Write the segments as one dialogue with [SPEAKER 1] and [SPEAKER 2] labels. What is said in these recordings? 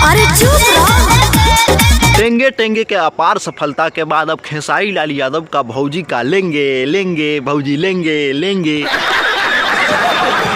[SPEAKER 1] अरे चुप रहो।
[SPEAKER 2] टेंगे टेंगे के अपार सफलता के बाद अब खेसारी लाल यादव का भौजी का लेंगे भौजी लेंगे।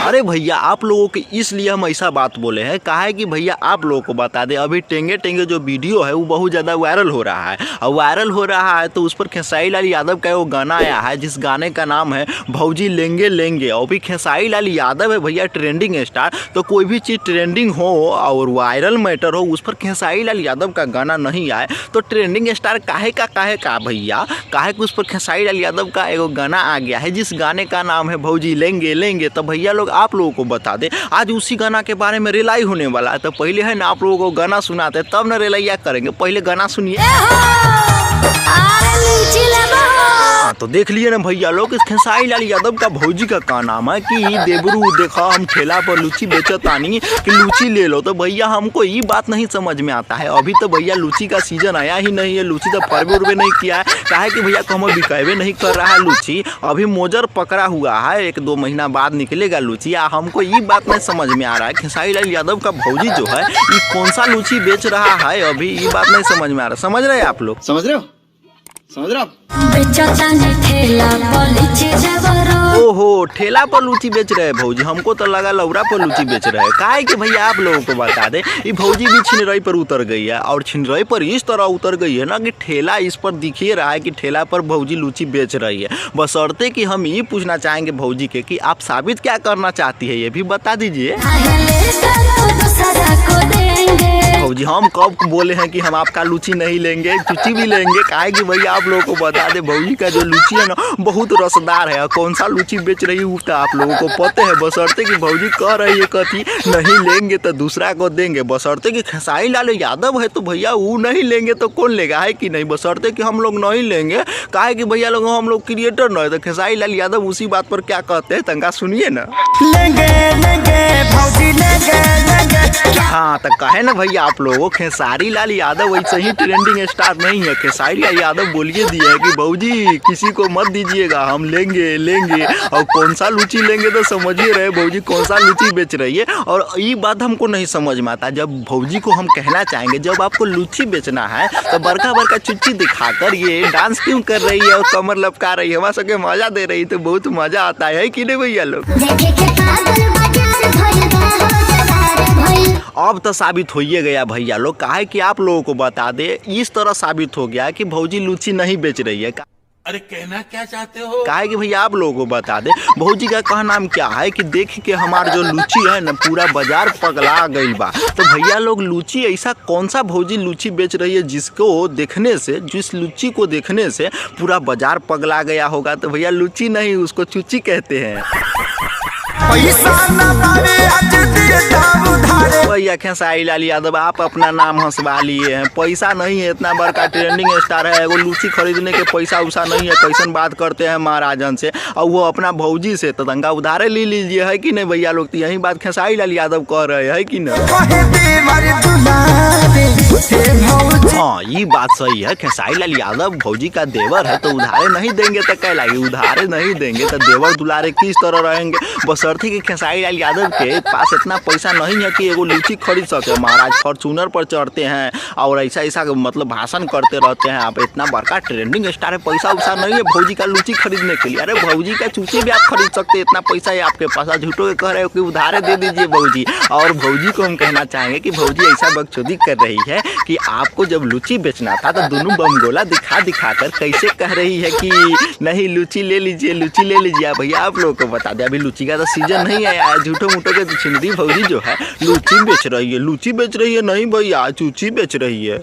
[SPEAKER 2] अरे भैया आप लोगों के इसलिए हम ऐसा बात बोले हैं, कहा है कि भैया आप लोगों को बता दें, अभी टेंगे टेंगे जो वीडियो है वो बहुत ज़्यादा वायरल हो रहा है। और वायरल हो रहा है तो उस पर खेसारी लाल यादव का वो गाना आया है जिस गाने का नाम है भौजी लेंगे। और भी खेसारी लाल यादव है भैया ट्रेंडिंग स्टार, तो कोई भी चीज़ ट्रेंडिंग हो और वायरल मैटर हो उस पर खेसारी लाल यादव का गाना नहीं आए तो ट्रेंडिंग स्टार काहे का भैया, काहे कि उस पर खेसारी लाल यादव का एक गाना आ गया है जिस गाने का नाम है भौजी लेंगे। तो भैया लोग आप लोगों को बता दें आज उसी गाना के बारे में रिलाई होने वाला है, तो पहले है ना आप लोगों को गाना सुनाते तब ना रिलाइया करेंगे, पहले गाना सुनिए। तो देख लिए ना भैया लोग इस खेसारी लाल यादव का भौजी का क्या नाम है कि देबरू देखा हम ठेला पर लूची बेचतानी कि लूची ले लो। तो भैया हमको ये बात नहीं समझ में आता है, अभी तो भैया लूची का सीजन आया ही नहीं है, लूची तो फरवे उर्वे नहीं किया है, काहे कि भैया कहूँ बिकावे नहीं कर रहा है लूची, अभी मोजर पकड़ा हुआ है, 1-2 महीना बाद निकलेगा लूची। हमको ये बात नहीं समझ में आ रहा है खेसारी लाल यादव का भौजी जो है ये कौन सा लूची बेच रहा है, अभी ये बात नहीं समझ में आ रहा। समझ रहे हैं आप लोग? समझ रहे हो? ओहो ठेला पर लूची बेच रहे हैं भौजी, हमको तो लगा लौरा पर लूची बेच रहे हैं। काहे कि भैया आप लोगों को बता दें ये भौजी भी छिनरई पर उतर गई है और छिनरई पर इस तरह उतर गई है ना कि ठेला इस पर दिख ही रहा है कि ठेला पर भौजी लूची बेच रही है। बशर्ते कि हम ये पूछना चाहेंगे भौजी के कि आप साबित क्या करना चाहती है ये भी बता दीजिए। भौजी हम कब बोले हैं कि हम आपका लूची नहीं लेंगे, चुची भी लेंगे, काहे कि भैया आप लोगों को बता दे भौजी का जो लूची है ना बहुत रसदार है, कौन सा लूची बेच रही है उसका आप लोगों को पता है। बशर्ते कि भौजी कह रही है कथी नहीं लेंगे तो दूसरा को देंगे, बशर्ते कि खेसारी लाल यादव है तो भैया वो नहीं लेंगे तो कौन लेगा, है कि नहीं। बशर्ते कि हम लोग नहीं लेंगे, काहे कि भैया लोग हम लोग क्रिएटर नहीं, तो खेसारी लाल यादव उसी बात पर क्या कहते हैं तंगा सुनिए ना। हाँ तो कहे ना भैया आप लोगों खेसारी लाल यादव वैसे ही ट्रेंडिंग स्टार नहीं है, खेसारी लाल यादव बोलिए दिए है कि भौजी किसी को मत दीजिएगा हम लेंगे। और कौन सा लूची लेंगे तो समझिए रहे भौजी कौन सा लूची बेच रही है। और ये बात हमको नहीं समझ में आता, जब भौजी को हम कहना चाहेंगे जब आपको लूची बेचना है तो बड़का चुच्ची दिखाकर ये डांस क्यों कर रही है और कमर लपका रही है, हमारा सबके मजा दे रही है, तो बहुत मजा आता है कि नहीं भैया लोग। अब तो साबित हो ही गया भैया लोग, काहे कि आप लोगों को बता दे इस तरह साबित हो गया कि भौजी लूची नहीं बेच रही है।
[SPEAKER 3] अरे कहना क्या चाहते हो?
[SPEAKER 2] काहे कि भैया आप लोगों को बता दे भौजी का कहा नाम क्या है कि देख के हमारा जो लूची है ना पूरा बाजार पगला गई बा। तो भैया लोग लूची ऐसा कौन सा भौजी लूची बेच रही है जिसको देखने से, जिस लूची को देखने से पूरा बाजार पगला गया होगा, तो भैया लूची नहीं उसको चुची कहते हैं। भैया खेसारी लाल यादव आप अपना नाम हंसवा लिए हैं, पैसा नहीं है, इतना बड़का ट्रेंडिंग स्टार है, वो लूची खरीदने के पैसा उसा नहीं है, कैसन बात करते हैं महाराजन से और वो अपना भौजी से, तो दंगा उधारे ले लीजिए, है कि नहीं भैया लोग। तो यही बात खेसारी लाल यादव कह रहे हैं कि नहीं। हाँ ये बात सही है, खेसारी लाल यादव भौजी का देवर है तो उधारे नहीं देंगे तो क्या लगे, उधारे नहीं देंगे तो देवर दुलारे किस तरह रहेंगे। बशर्ते कि खेसारी लाल यादव के पास इतना पैसा नहीं है कि एगो लूची खरीद सके, महाराज फॉर्चूनर पर चढ़ते हैं और ऐसा मतलब भाषण करते रहते हैं, आप इतना बड़का ट्रेंडिंग स्टार है, पैसा उसा नहीं है भौजी का लूची खरीदने के लिए। अरे भौजी का चूची भी आप खरीद सकते हैं, इतना पैसा है आपके पास, झूठों के कह रहे हो कि उधारे दे दीजिए भौजी। और भौजी को हम कहना चाहेंगे कि भौजी ऐसा बकचोदी कर रही है कि आपको जब लूची बेचना था तो दोनों बमगोला दिखा कर कैसे कह रही है कि नहीं लूची ले लीजिए। भैया आप लोगों को बता दें अभी लूची का तो सीजन नहीं आया, झूठो मूठो के छिंदी भौजी जो है लूची बेच रही है, नहीं भैया चूची बेच रही है।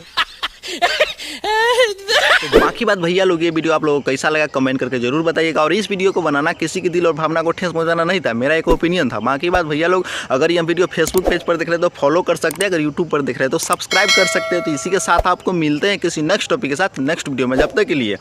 [SPEAKER 2] तो बाकी बात भैया लोग ये वीडियो आप लोगों को कैसा लगा कमेंट करके जरूर बताइएगा। और इस वीडियो को बनाना किसी की दिल और भावना को ठेस पहुंचाना नहीं था, मेरा एक ओपिनियन था। बाकी बात भैया लोग अगर ये वीडियो फेसबुक पेज पर देख रहे हैं तो फॉलो कर सकते हैं, अगर यूट्यूब पर देख रहे हैं तो सब्सक्राइब कर सकते हैं। तो इसी के साथ आपको मिलते हैं किसी नेक्स्ट टॉपिक के साथ नेक्स्ट वीडियो में, जब तक के लिए